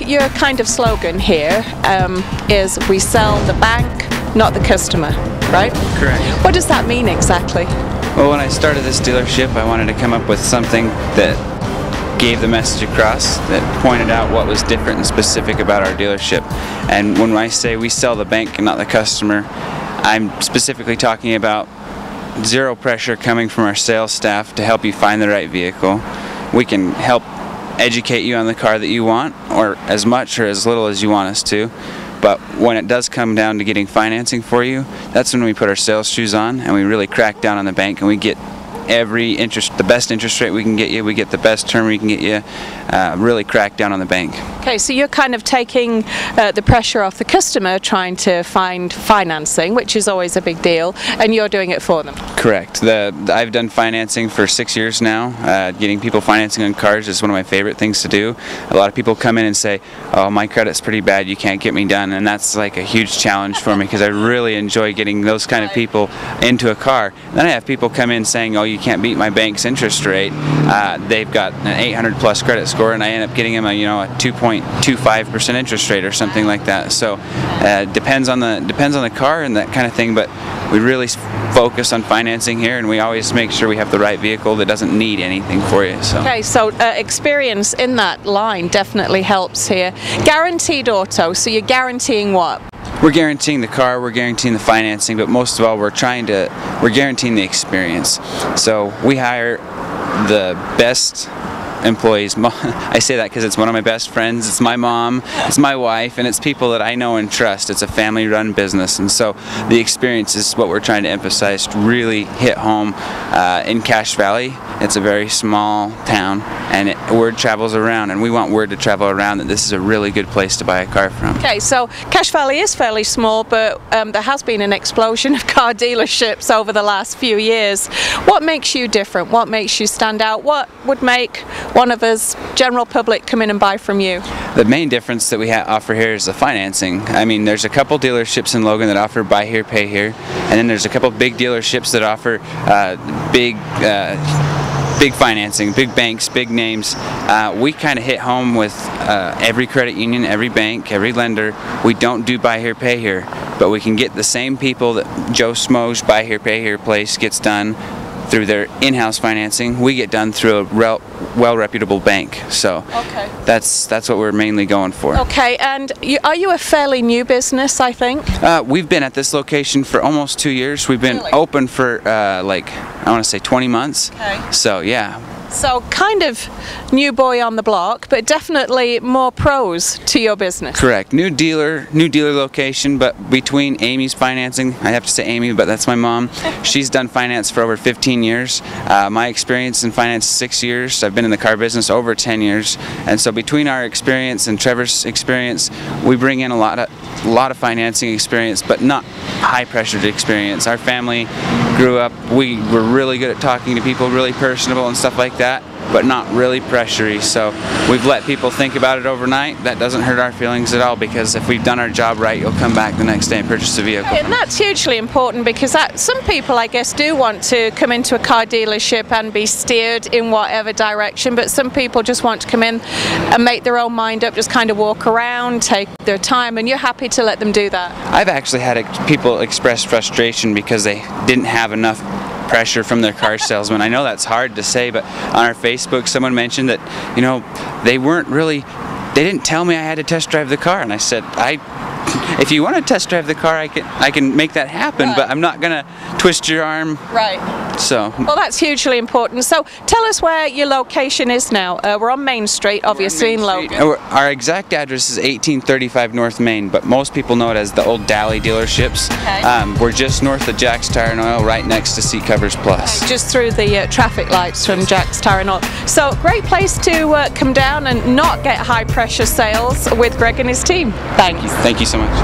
your kind of slogan here is we sell the bank, not the customer, right? Correct. What does that mean exactly? Well, when I started this dealership, I wanted to come up with something that gave the message across, that pointed out what was different and specific about our dealership. And when I say we sell the bank and not the customer, I'm specifically talking about zero pressure coming from our sales staff to help you find the right vehicle. We can help educate you on the car that you want, or as much or as little as you want us to. But when it does come down to getting financing for you, that's when we put our sales shoes on and we really crack down on the bank, and we get the best interest rate we can get you, we get the best term we can get you, really crack down on the bank. Okay, so you're kind of taking the pressure off the customer trying to find financing, which is always a big deal, and you're doing it for them. Correct. I've done financing for 6 years now. Getting people financing on cars is one of my favorite things to do. A lot of people come in and say, oh, my credit's pretty bad, you can't get me done, and that's like a huge challenge for me because I really enjoy getting those kind of people into a car. Then I have people come in saying, oh, you can't beat my bank's interest rate. They've got an 800 plus credit score, and I end up getting them a 2.25% interest rate or something like that. So depends on the car and that kind of thing, but we really focus on financing here, and we always make sure we have the right vehicle that doesn't need anything for you. So. Okay, so experience in that line definitely helps here. Guaranteed auto, so you're guaranteeing what? We're guaranteeing the car, we're guaranteeing the financing, but most of all we're guaranteeing the experience. So we hire the best employees. I say that because it's one of my best friends, it's my mom, it's my wife, and it's people that I know and trust. It's a family-run business, and so the experience is what we're trying to emphasize to really hit home. In Cache Valley, it's a very small town, and word travels around, and we want word to travel around that this is a really good place to buy a car from. Okay, so Cache Valley is fairly small, but there has been an explosion of car dealerships over the last few years. What makes you different? What makes you stand out? What would make one of us, general public, come in and buy from you? The main difference that we have here is the financing. I mean, there's a couple dealerships in Logan that offer buy here, pay here, and then there's a couple big dealerships that offer big financing, big banks, big names. We kind of hit home with every credit union, every bank, every lender. We don't do buy here, pay here, but we can get the same people that Joe Smo's buy here, pay here place gets done through their in-house financing. We get done through a well-reputable bank. So okay. That's what we're mainly going for. Okay, and are you a fairly new business, I think? We've been at this location for almost 2 years. We've been open for like, I want to say 20 months. Okay. So yeah. So kind of new boy on the block, but definitely more pros to your business. Correct. New dealer location, but between Amy's financing, I have to say Amy, but that's my mom. She's done finance for over 15 years. My experience in finance is 6 years. I've been in the car business over 10 years. And so between our experience and Trevor's experience, we bring in a lot of financing experience, but not high pressured experience. Our family grew up, we were really good at talking to people, really personable and stuff like that, but not really pressury. So we've let people think about it overnight. That doesn't hurt our feelings at all, because if we've done our job right, you'll come back the next day and purchase a vehicle. And that's hugely important, because some people, I guess, do want to come into a car dealership and be steered in whatever direction, but some people just want to come in and make their own mind up, just kind of walk around, take their time, and you're happy to let them do that. I've actually had people express frustration because they didn't have enough pressure from their car salesman. I know that's hard to say, but on our Facebook someone mentioned that, you know, they didn't tell me I had to test drive the car, and I said, if you want to test drive the car, I can make that happen, right. But I'm not gonna twist your arm. Right. So. Well, that's hugely important. So tell us where your location is now. We're on Main Street, obviously, in Logan. Our exact address is 1835 North Main, but most people know it as the old Dally dealerships. Okay. We're just north of Jack's Tire and Oil, right next to Seat Covers Plus. Okay, just through the traffic lights from Jack's Tire and Oil. So great place to come down and not get high pressure sales with Greg and his team. Thanks. Thank you so much.